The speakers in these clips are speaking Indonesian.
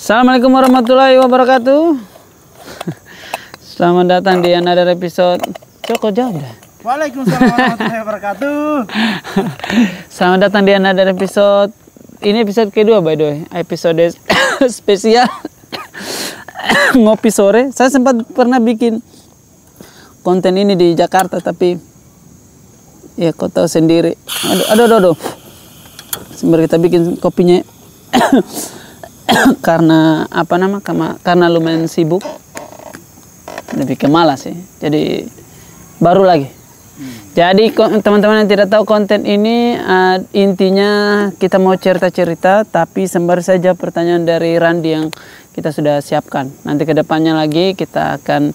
Assalamualaikum warahmatullahi wabarakatuh. Selamat datang di another episode. Kok jauh dah? Waalaikumsalam warahmatullahi wabarakatuh. Selamat datang di another episode. Ini episode kedua by the way. Episode spesial ngopi sore. Saya sempat pernah bikin konten ini di Jakarta, tapi ya kau tahu sendiri. Aduh. Sembari kita bikin kopinya. Karena karena lumayan sibuk, lebih ke malas sih, jadi baru lagi. Jadi teman-teman yang tidak tahu konten ini, intinya kita mau cerita-cerita, tapi sembari saja pertanyaan dari Randi yang kita sudah siapkan. Nanti ke depannya lagi kita akan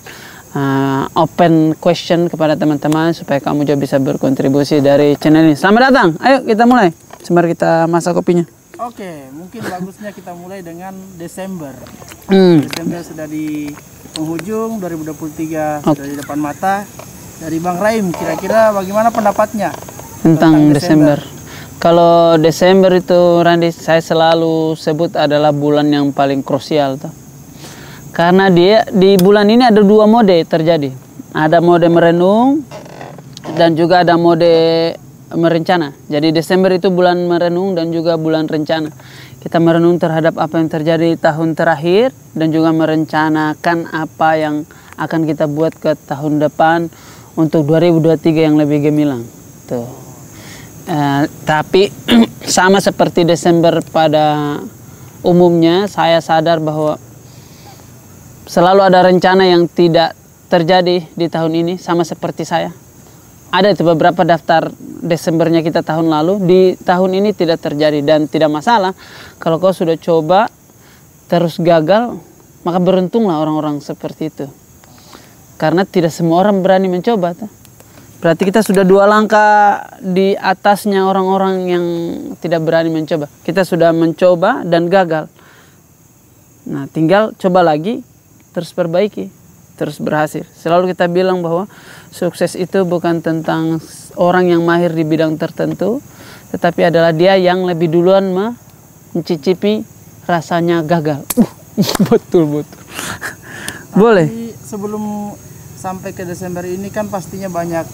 open question kepada teman-teman supaya kamu juga bisa berkontribusi dari channel ini. Selamat datang, ayo kita mulai. Sembari kita masak kopinya. Oke, mungkin bagusnya kita mulai dengan Desember. Desember sudah di penghujung, 2023 sudah di depan mata. Dari Bang Raim, kira-kira bagaimana pendapatnya tentang Desember? Kalau Desember itu, Randi, saya selalu sebut adalah bulan yang paling krusial tuh. Karena dia di bulan ini ada dua mode terjadi. Ada mode merenung dan juga ada mode merencana. Jadi Desember itu bulan merenung dan juga bulan rencana. Kita merenung terhadap apa yang terjadi tahun terakhir dan juga merencanakan apa yang akan kita buat ke tahun depan untuk 2023 yang lebih gemilang. Tuh. Tapi sama seperti Desember pada umumnya, saya sadar bahwa selalu ada rencana yang tidak terjadi di tahun ini, sama seperti saya. Ada itu beberapa daftar Desembernya kita tahun lalu, di tahun ini tidak terjadi, dan tidak masalah kalau kau sudah coba terus gagal, maka beruntunglah orang-orang seperti itu. Karena tidak semua orang berani mencoba. Berarti kita sudah dua langkah di atasnya orang-orang yang tidak berani mencoba. Kita sudah mencoba dan gagal. Nah, tinggal coba lagi, terus perbaiki, terus berhasil. Selalu kita bilang bahwa sukses itu bukan tentang orang yang mahir di bidang tertentu, tetapi adalah dia yang lebih duluan mencicipi rasanya gagal. Betul. Boleh. Sebelum sampai ke Desember ini kan pastinya banyak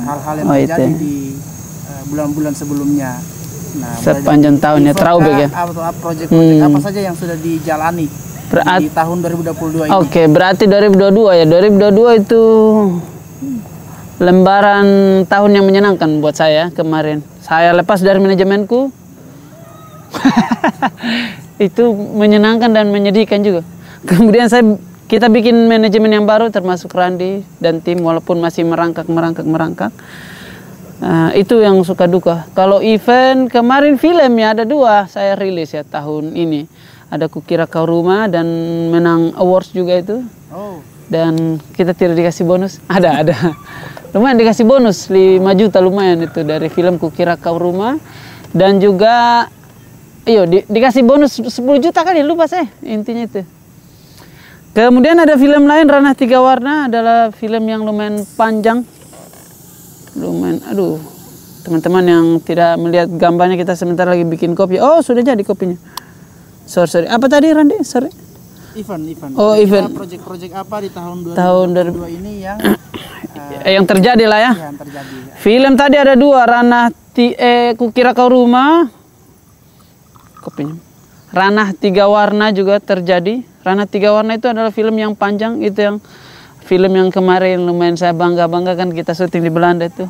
hal-hal yang terjadi di bulan-bulan sebelumnya. Nah, sepanjang tahunnya throwback ya. Proyek-proyek apa saja yang sudah dijalani di tahun 2022 ini? Oke, berarti 2022 ya. 2022 itu lembaran tahun yang menyenangkan buat saya kemarin. Saya lepas dari manajemenku. Itu menyenangkan dan menyedihkan juga. Kemudian kita bikin manajemen yang baru termasuk Randi dan tim, walaupun masih merangkak. Itu yang suka duka. Kalau event kemarin film ya ada dua saya rilis ya tahun ini. Ada Kukira Kau Rumah dan menang awards juga itu. Dan kita tidak dikasih bonus. Ada. Lumayan dikasih bonus 5 juta, lumayan itu dari film Kukira Kau Rumah. Dan juga dikasih bonus 10 juta kali, lupa saya intinya itu. Kemudian ada film lain, Ranah Tiga Warna, adalah film yang lumayan panjang. Teman-teman yang tidak melihat gambarnya, kita sebentar lagi bikin kopi. Oh, sudah jadi kopinya. Sorry. Apa tadi Randi? Sorry. Event. Oh, event. Proyek-proyek apa di tahun 2022 ini yang terjadi lah ya. Yang terjadi. Ya. Film tadi ada dua, Kukira Kau Rumah. Kopinya. Ranah Tiga Warna juga terjadi. Ranah Tiga Warna itu adalah film yang panjang, itu yang film yang kemarin lumayan saya bangga-banggakan, kita syuting di Belanda itu.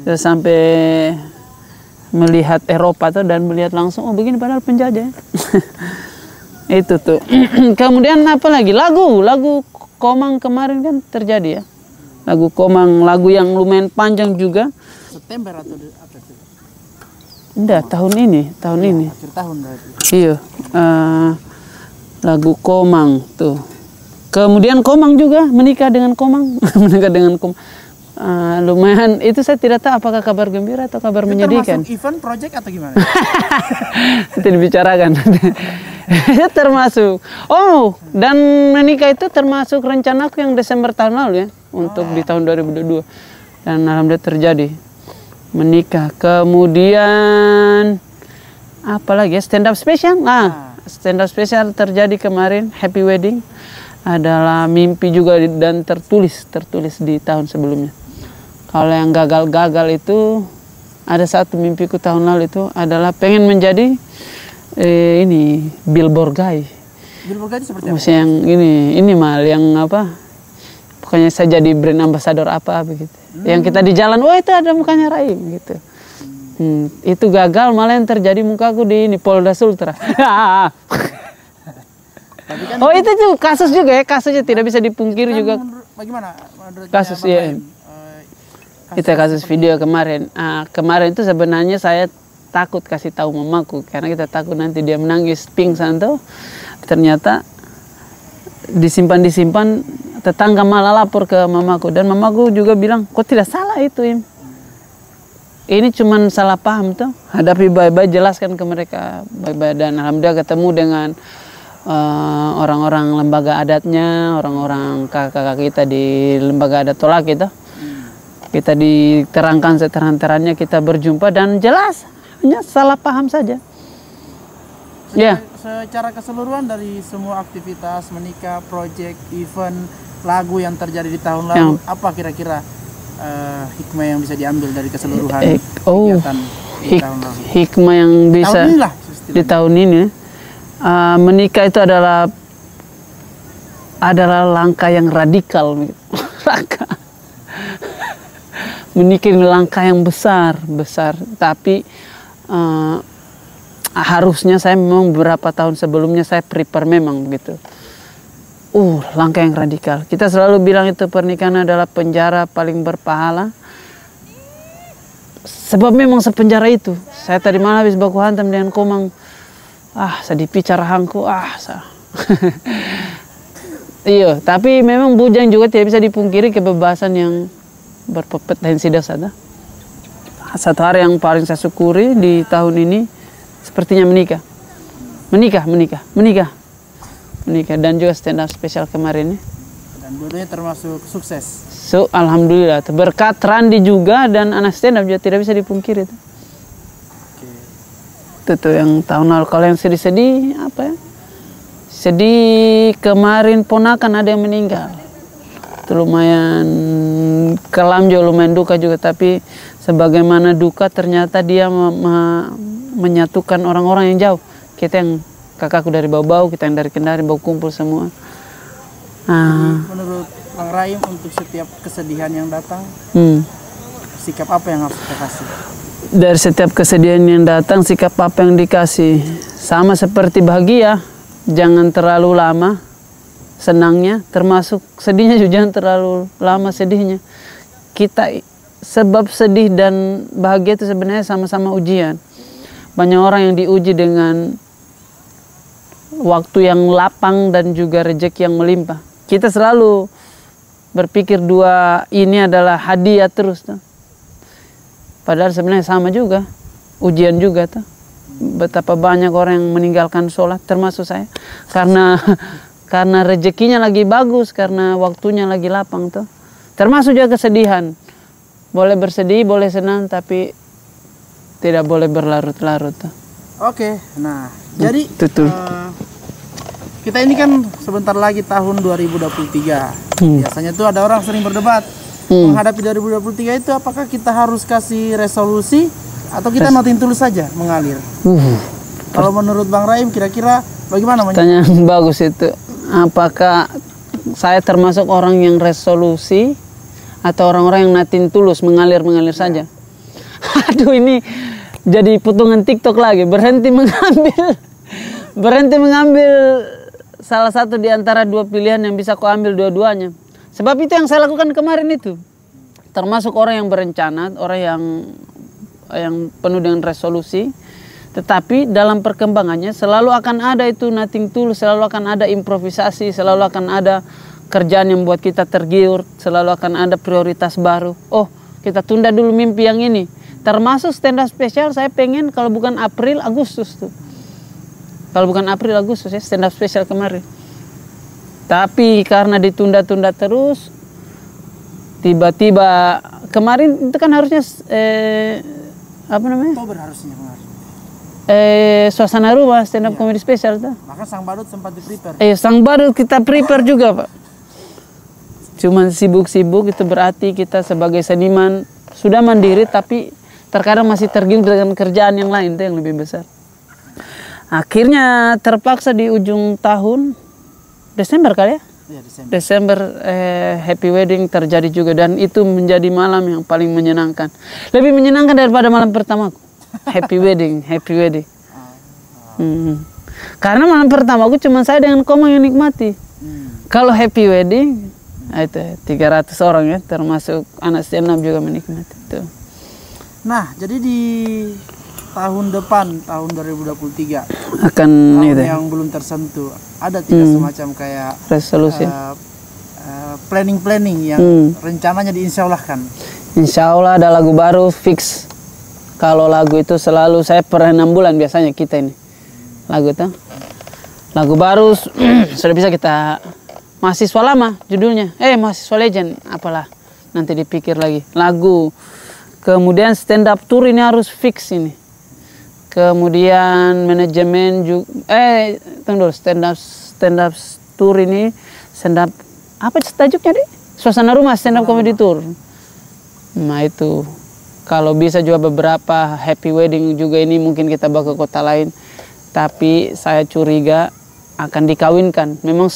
Terus sampai melihat Eropa tuh dan melihat langsung, oh begini padahal penjajah. Itu tuh. Kemudian apa lagi? Lagu Komang kemarin kan terjadi ya. Lagu Komang, lagu yang lumayan panjang juga. September atau apa itu? Enggak, tahun ini. Akhir tahun berarti. Iya. Lagu Komang tuh. Kemudian Komang juga menikah dengan Komang. Lumayan, itu saya tidak tahu apakah kabar gembira atau kabar menyedihkan. Termasuk event, project atau gimana? Itu dibicarakan. Termasuk. Oh, dan menikah itu termasuk rencanaku yang Desember tahun lalu ya, untuk di tahun 2022. Dan alhamdulillah terjadi. Menikah. Kemudian apa lagi ya, stand up special. stand up spesial terjadi kemarin, happy wedding, adalah mimpi juga dan tertulis di tahun sebelumnya. Kalau yang gagal itu, ada satu mimpiku tahun lalu itu adalah pengen menjadi ini billboard guy. Billboard guy seperti apa? Maksudnya yang ini mal yang apa? Pokoknya saya jadi brand ambassador apa begitu. Yang kita di jalan, oh itu ada mukanya Raim gitu. Itu gagal, malah yang terjadi mukaku di ini Polda Sultra. Oh itu tuh kasus juga ya, kasusnya tidak bisa dipungkiri juga. Bagaimana? Kasus ya. Itu kasus video kemarin. Kemarin itu sebenarnya saya takut kasih tahu mamaku karena kita takut nanti dia menangis pingsan tuh. Ternyata disimpan tetangga malah lapor ke mamaku dan mamaku juga bilang kok tidak salah itu Im. Ini cuman salah paham tuh. Hadapi baik-baik, jelaskan ke mereka baik-baik dan alhamdulillah ketemu dengan orang-orang lembaga adatnya, orang-orang kakak-kakak kita di lembaga adat Tolak itu. Kita diterangkan seterang-terangnya, kita berjumpa dan jelas hanya salah paham saja. Secara keseluruhan dari semua aktivitas menikah, project, event, lagu yang terjadi di tahun lalu, apa kira-kira hikmah yang bisa diambil dari keseluruhan kegiatan di tahun lalu? Hikmah yang bisa di tahun ini, menikah itu adalah langkah yang radikal, langkah. Menikah langkah yang besar, tapi harusnya saya memang beberapa tahun sebelumnya saya prepare memang begitu. Langkah yang radikal. Kita selalu bilang itu pernikahan adalah penjara paling berpahala. Sebab memang sepenjara itu. Saya tadi malam habis baku hantam dengan Komang. Sedih bicara hangku. Iya, tapi memang bujang juga tidak bisa dipungkiri kebebasan yang berpotensi dosa. Satu hari yang paling saya syukuri di tahun ini sepertinya menikah dan juga stand up spesial kemarin. Dan dua-duanya termasuk sukses. Alhamdulillah berkat Randi juga dan anak stand up juga tidak bisa dipungkiri itu. Itu yang tahun lalu. Kalau yang sedih-sedih apa ya? Sedih kemarin ponakan ada yang meninggal. Itu lumayan kelam juga, lumayan duka juga, tapi sebagaimana duka ternyata dia menyatukan orang-orang yang jauh. Kita yang kakakku dari Bau-Bau, kita yang dari Kendari, Bau kumpul semua. Menurut Bang Raim, untuk setiap kesedihan yang datang, sikap apa yang harus kita kasih? Dari setiap kesedihan yang datang, sikap apa yang dikasih? Sama seperti bahagia, jangan terlalu lama senangnya, termasuk sedihnya juga jangan terlalu lama sedihnya. Sebab sedih dan bahagia itu sebenarnya sama-sama ujian. Banyak orang yang diuji dengan waktu yang lapang dan juga rezeki yang melimpah. Kita selalu berpikir dua ini adalah hadiah terus tuh. Padahal sebenarnya sama juga, ujian juga tuh. Betapa banyak orang yang meninggalkan sholat, termasuk saya, karena rezekinya lagi bagus, karena waktunya lagi lapang tuh. Termasuk juga kesedihan. Boleh bersedih, boleh senang, tapi tidak boleh berlarut-larut. Oke, nah jadi kita ini kan sebentar lagi tahun 2023. Biasanya tuh ada orang sering berdebat menghadapi 2023 itu, apakah kita harus kasih resolusi atau kita noting tulus saja mengalir? Kalau menurut Bang Raim kira-kira bagaimana? Tanya bagus itu. Apakah saya termasuk orang yang resolusi atau orang-orang yang noting tulus mengalir saja? Aduh, ini jadi potongan TikTok lagi. Berhenti mengambil salah satu di antara dua pilihan yang bisa kau ambil dua-duanya. Sebab itu yang saya lakukan kemarin itu. Termasuk orang yang berencana, orang yang penuh dengan resolusi. Tetapi dalam perkembangannya selalu akan ada itu nothing tulus, selalu akan ada improvisasi, selalu akan ada kerjaan yang membuat kita tergiur, selalu akan ada prioritas baru. Kita tunda dulu mimpi yang ini. Termasuk stand up spesial saya pengen kalau bukan April, Agustus tuh. Kalau bukan April, Agustus ya stand up spesial kemarin. Tapi karena ditunda-tunda terus, tiba-tiba kemarin itu kan harusnya Oktober harusnya. suasana rumah stand up comedy spesial tuh. Maka Sang Badut sempat di prepare. Sang Badut kita prepare juga, Pak. Cuman sibuk-sibuk itu berarti kita sebagai seniman sudah mandiri tapi terkadang masih tergiur dengan kerjaan yang lain itu yang lebih besar. Akhirnya terpaksa di ujung tahun Desember kali ya? Iya, Desember happy wedding terjadi juga dan itu menjadi malam yang paling menyenangkan. Lebih menyenangkan daripada malam pertamaku. Happy wedding. Karena malam pertamaku cuma saya dengan Komang yang nikmati. Kalau happy wedding itu 300 orang ya, termasuk anak stand up juga menikmati itu. Nah, jadi di tahun depan, tahun 2023 akan tahun itu yang belum tersentuh, ada tidak semacam kayak resolusi planning yang rencananya diinsyaalahkan? Insya Allah ada lagu baru fix. Kalau lagu itu selalu saya per 6 bulan biasanya kita ini lagu tuh. Lagu baru sudah bisa kita. Mahasiswa lama judulnya, mahasiswa legend, apalah nanti dipikir lagi lagu. Kemudian stand up tour ini harus fix ini. Kemudian manajemen juga, tunggu dulu, stand up tour ini, stand up apa tajuknya deh? Suasana rumah stand up comedy tour. Nah itu kalau bisa juga beberapa happy wedding juga ini mungkin kita bawa ke kota lain. Tapi saya curiga akan dikawinkan. Memang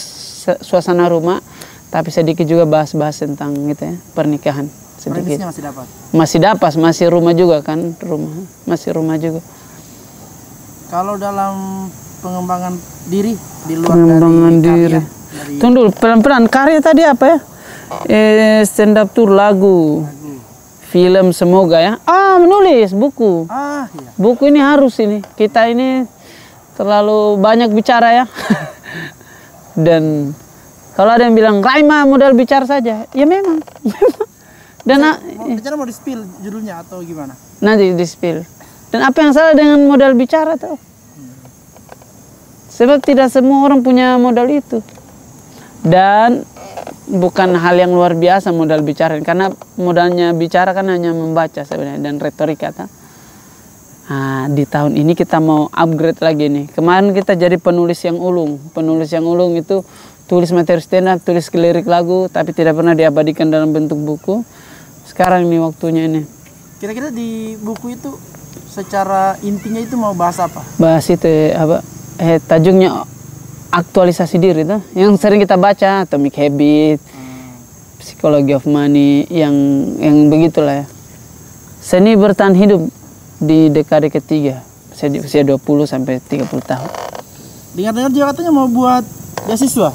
suasana rumah, tapi sedikit juga bahas-bahas tentang gitu ya, pernikahan sedikit. Masih dapat? Masih dapat, masih rumah juga kan, masih rumah juga. Kalau dalam pengembangan diri di luar pengembangan dari diri. Karya, Tunggu dulu, pelan-pelan. Karya tadi apa ya? Stand up tour, lagu, film semoga ya. Menulis buku. Iya. Buku ini harus ini. Kita ini terlalu banyak bicara ya. Dan kalau ada yang bilang Raima modal bicara saja, ya memang. Dan bicara mau di-spill judulnya atau gimana? Nanti di-spill. Dan apa yang salah dengan modal bicara tuh? Sebab tidak semua orang punya modal itu. Dan bukan hal yang luar biasa modal bicara, karena modalnya bicara kan hanya membaca sebenarnya dan retorika tuh. Nah, di tahun ini kita mau upgrade lagi nih. Kemarin kita jadi penulis yang ulung. Penulis yang ulung itu tulis materi stand up, tulis lirik lagu, tapi tidak pernah diabadikan dalam bentuk buku. Sekarang ini waktunya ini. Kira-kira di buku itu secara intinya itu mau bahas apa? Bahas itu apa? Tajuknya aktualisasi diri tuh. Yang sering kita baca, Atomic Habit, Psychology of Money, yang begitulah ya. Seni bertahan hidup di dekade ketiga, usia 20 sampai 30 tahun. Dengar-dengar dia katanya mau buat beasiswa.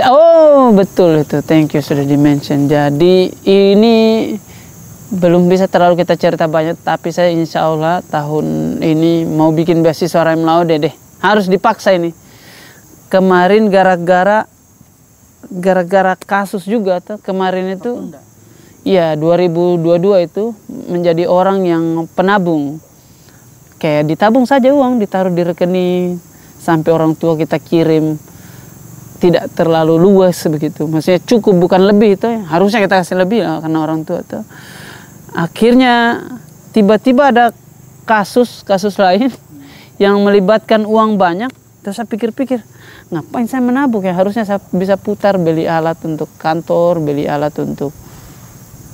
Oh betul itu, thank you sudah di-mention. Jadi ini belum bisa terlalu kita cerita banyak, tapi saya insya Allah tahun ini mau bikin beasiswa Raim Laude deh. Harus dipaksa ini. Kemarin gara-gara kasus juga tuh, kemarin itu. Iya, 2022 itu menjadi orang yang penabung. Kayak ditabung saja uang, ditaruh di rekening, sampai orang tua kita kirim. Tidak terlalu luas begitu. Maksudnya cukup, bukan lebih itu. Harusnya kita kasih lebih lah, karena orang tua itu. Akhirnya tiba-tiba ada kasus lain yang melibatkan uang banyak. Terus saya pikir-pikir, ngapain saya menabung ya? Harusnya saya bisa putar, beli alat untuk kantor, beli alat untuk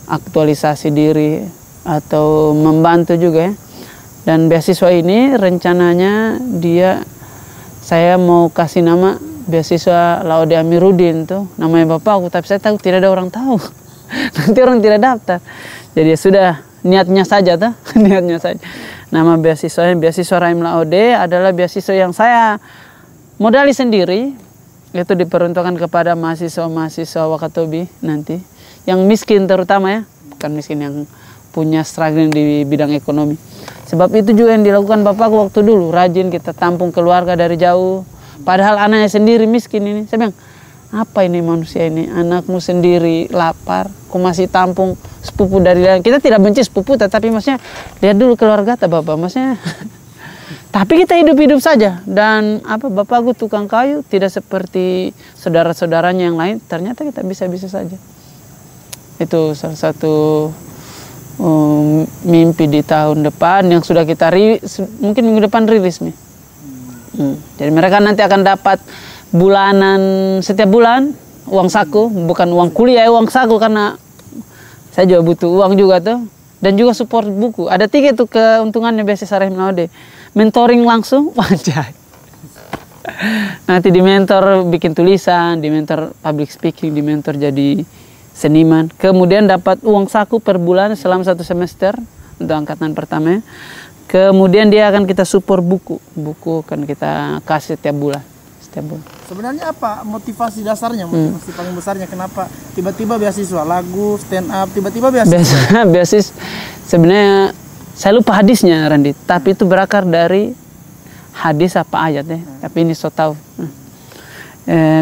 aktualisasi diri atau membantu juga ya. Dan beasiswa ini rencananya saya mau kasih nama beasiswa Laude Amiruddin tuh, namanya bapak aku, tapi saya tahu tidak ada orang tahu. Nanti orang tidak daftar. Jadi ya sudah, niatnya saja tuh, niatnya saja. Nama beasiswa Raim Laude adalah beasiswa yang saya modali sendiri, itu diperuntukkan kepada mahasiswa Wakatobi nanti. Yang miskin terutama ya, bukan miskin yang punya struggling di bidang ekonomi. Sebab itu juga yang dilakukan bapakku waktu dulu, rajin kita tampung keluarga dari jauh. Padahal anaknya sendiri miskin ini. Saya bilang, apa ini manusia ini? Anakmu sendiri lapar, kok masih tampung sepupu dari lain. Kita tidak benci sepupu, tapi maksudnya lihat dulu keluarga tak bapak, maksudnya. Tapi kita hidup-hidup saja. Dan bapakku tukang kayu, tidak seperti saudara-saudaranya yang lain. Ternyata kita bisa-bisa saja. Itu salah satu mimpi di tahun depan yang sudah kita mungkin minggu depan rilis nih. Jadi mereka nanti akan dapat bulanan setiap bulan uang saku, bukan uang kuliah, uang saku, karena saya juga butuh uang juga tuh, dan juga support buku. Ada 3 tuh keuntungannya beasiswa Rahim Laude. Mentoring langsung, wajah. Nanti di mentor bikin tulisan, di mentor public speaking, di mentor jadi seniman. Kemudian dapat uang saku per bulan selama 1 semester untuk angkatan pertama. Kemudian dia akan kita support buku kan kita kasih setiap bulan. Sebenarnya apa motivasi dasarnya, motivasi paling besarnya kenapa tiba-tiba beasiswa lagu, stand up, tiba-tiba beasiswa? Beasiswa sebenarnya saya lupa hadisnya Randi, tapi itu berakar dari hadis apa ayat ya. Tapi ini so tahu.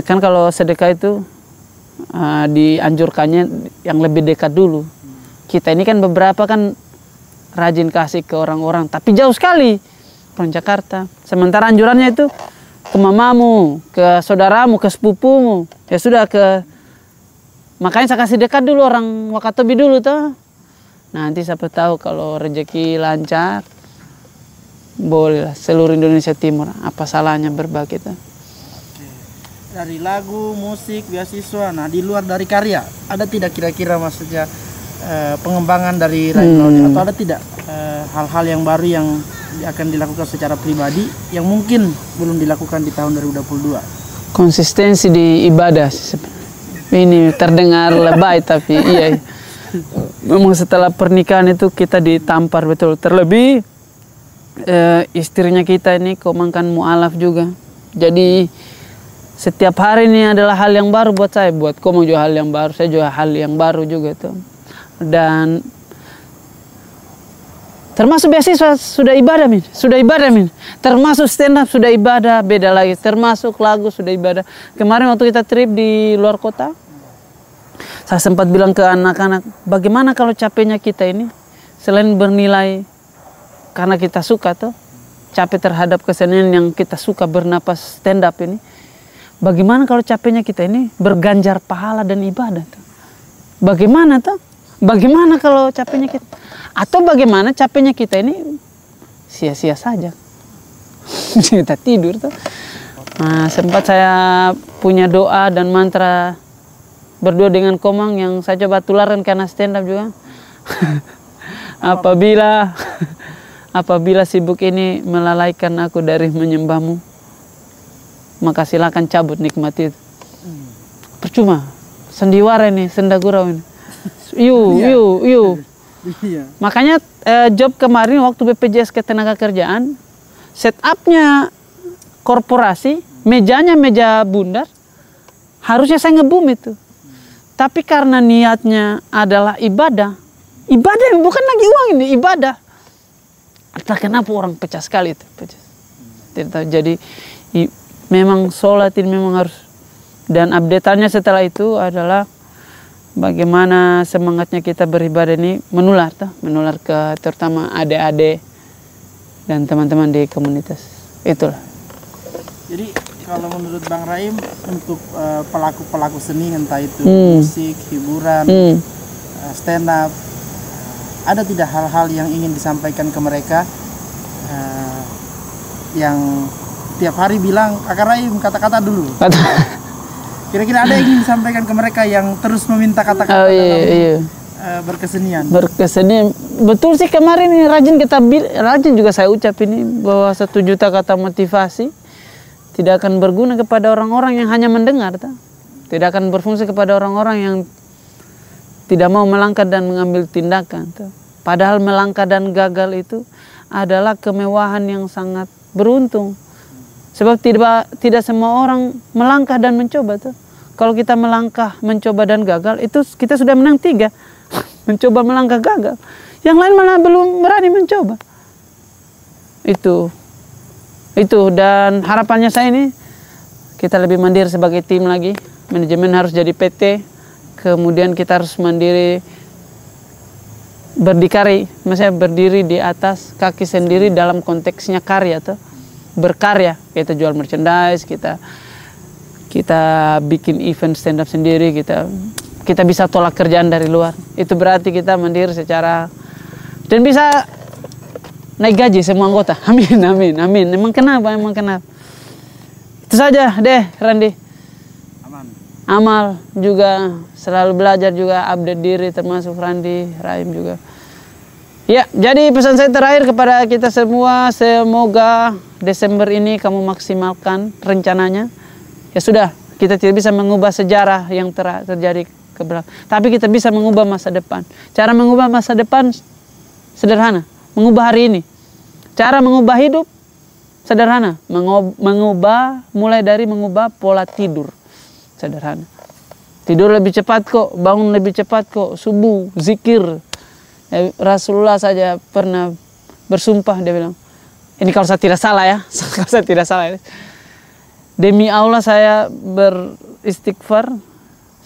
Kan kalau sedekah itu dianjurkannya yang lebih dekat dulu. Kita ini kan beberapa kan rajin kasih ke orang-orang, tapi jauh sekali orang Jakarta. Sementara anjurannya itu ke mamamu, ke saudaramu, ke sepupumu. Ya sudah makanya saya kasih dekat dulu orang Wakatobi dulu tuh. Nanti siapa tahu kalau rezeki lancar, bolehlah seluruh Indonesia Timur. Apa salahnya berbagi tuh? Dari lagu, musik, beasiswa. Nah, di luar dari karya, ada tidak kira-kira maksudnya pengembangan dari Rahim Laude, atau ada tidak hal-hal yang baru yang akan dilakukan secara pribadi yang mungkin belum dilakukan di tahun 2022? Konsistensi di ibadah. Ini terdengar lebay tapi iya. Memang setelah pernikahan itu kita ditampar betul. Terlebih istrinya kita ini komangkan mu'alaf juga. Jadi setiap hari ini adalah hal yang baru buat saya. Buat komang juga hal yang baru. Saya juga hal yang baru juga tuh. Dan termasuk beasiswa sudah ibadah min. Termasuk stand up sudah ibadah, beda lagi. Termasuk lagu sudah ibadah. Kemarin waktu kita trip di luar kota, saya sempat bilang ke anak-anak, bagaimana kalau capeknya kita ini selain bernilai karena kita suka tuh, capek terhadap kesenian yang kita suka bernapas stand up ini, bagaimana kalau capeknya kita ini berganjar pahala dan ibadah tuh? Bagaimana tuh? Bagaimana kalau capeknya kita? Atau bagaimana capeknya kita ini sia-sia saja? Kita tidur tuh. Nah, sempat saya punya doa dan mantra berdua dengan Komang yang saya coba tularkan karena stand up juga. Apabila sibuk ini melalaikan aku dari menyembahmu, maka silakan cabut nikmati itu. Percuma, sandiwara ini, sendagurau ini. Yuk. Makanya job kemarin waktu BPJS Ketenagakerjaan, setupnya korporasi, mejanya meja bundar, harusnya saya ngebum itu. Tapi karena niatnya adalah ibadah bukan lagi uang ini, ibadah. Entah kenapa orang pecah sekali itu. Jadi memang sholat ini memang harus. Dan update-annya setelah itu adalah bagaimana semangatnya kita beribadah ini menular ke terutama adik-adik dan teman-teman di komunitas. Itulah. Jadi kalau menurut Bang Rahim untuk pelaku-pelaku seni entah itu musik, hiburan, stand up, ada tidak hal-hal yang ingin disampaikan ke mereka yang tiap hari bilang Kakak Rahim kata-kata dulu. Kira-kira ada yang ingin disampaikan ke mereka yang terus meminta kata-kata berkesenian? Berkesenian, betul sih kemarin ini rajin juga saya ucap ini bahwa 1 juta kata motivasi tidak akan berguna kepada orang-orang yang hanya mendengar, tidak akan berfungsi kepada orang-orang yang tidak mau melangkah dan mengambil tindakan. Padahal melangkah dan gagal itu adalah kemewahan yang sangat beruntung. Sebab tidak semua orang melangkah dan mencoba tuh. Kalau kita melangkah, mencoba dan gagal, itu kita sudah menang 3. Mencoba melangkah gagal. Yang lain malah belum berani mencoba. Itu dan harapannya saya ini kita lebih mandiri sebagai tim lagi. Manajemen harus jadi PT. Kemudian kita harus mandiri berdikari, maksudnya berdiri di atas kaki sendiri dalam konteksnya karya tuh. Berkarya, kita jual merchandise, kita bikin event stand up sendiri, kita bisa tolak kerjaan dari luar. Itu berarti kita mandiri secara Dan bisa naik gaji semua anggota. Amin, amin, amin. Emang kenapa? Emang kenapa? Itu saja deh, Randi. Aman. Amal juga selalu belajar juga, update diri, termasuk Randi, Rahim juga. Ya, jadi pesan saya terakhir kepada kita semua, semoga Desember ini kamu maksimalkan rencananya. Ya sudah, kita tidak bisa mengubah sejarah yang terjadi ke belakang, tapi kita bisa mengubah masa depan. Cara mengubah masa depan sederhana, mengubah hari ini. Cara mengubah hidup sederhana, mulai dari mengubah pola tidur. Sederhana. Tidur lebih cepat kok, bangun lebih cepat kok, subuh, zikir. Rasulullah saja pernah bersumpah, dia bilang, ini kalau saya tidak salah ya, kalau saya tidak salah ya, demi Allah saya beristighfar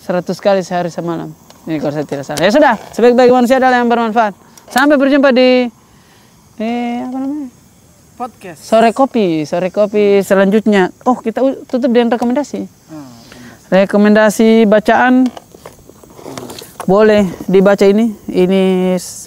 100 kali sehari semalam. Ini kalau saya tidak salah. Ya sudah, sebaik-baik manusia adalah yang bermanfaat. Sampai berjumpa di apa namanya? Podcast. Sore kopi selanjutnya. Oh, kita tutup dengan rekomendasi. Rekomendasi bacaan. Boleh dibaca ini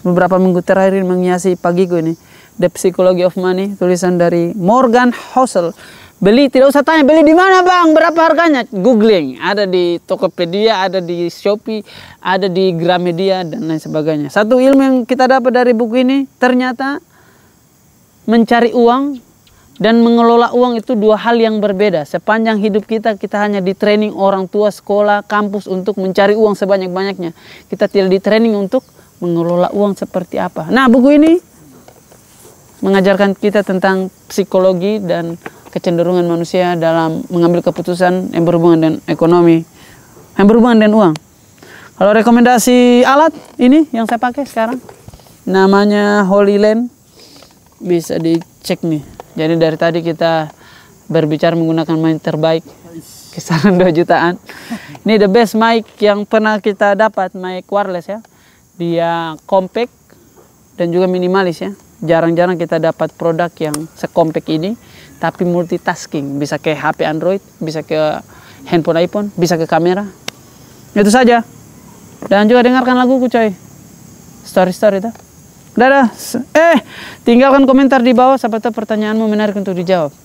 beberapa minggu terakhir ini menghiasi pagiku ini. The Psychology of Money, tulisan dari Morgan Housel. Beli, tidak usah tanya beli di mana bang, berapa harganya, googling. Ada di Tokopedia, ada di Shopee, ada di Gramedia dan lain sebagainya. Satu ilmu yang kita dapat dari buku ini, ternyata mencari uang dan mengelola uang itu dua hal yang berbeda. Sepanjang hidup kita hanya di training orang tua, sekolah, kampus untuk mencari uang sebanyak-banyaknya. Kita tidak di training untuk mengelola uang seperti apa. Nah, buku ini mengajarkan kita tentang psikologi dan kecenderungan manusia dalam mengambil keputusan yang berhubungan dengan ekonomi, yang berhubungan dengan uang. Kalau rekomendasi alat ini yang saya pakai sekarang, namanya Holy Land, bisa dicek nih. Jadi dari tadi kita berbicara menggunakan mic terbaik, kisaran 2 jutaan. Ini the best mic yang pernah kita dapat, mic wireless ya. Dia compact dan juga minimalis ya. Jarang-jarang kita dapat produk yang sekompact ini, tapi multitasking. Bisa ke HP Android, bisa ke handphone iPhone, bisa ke kamera. Itu saja. Dan juga dengarkan laguku coy. Story-story itu. Dadah. Tinggalkan komentar di bawah, siapa tahu pertanyaanmu menarik untuk dijawab.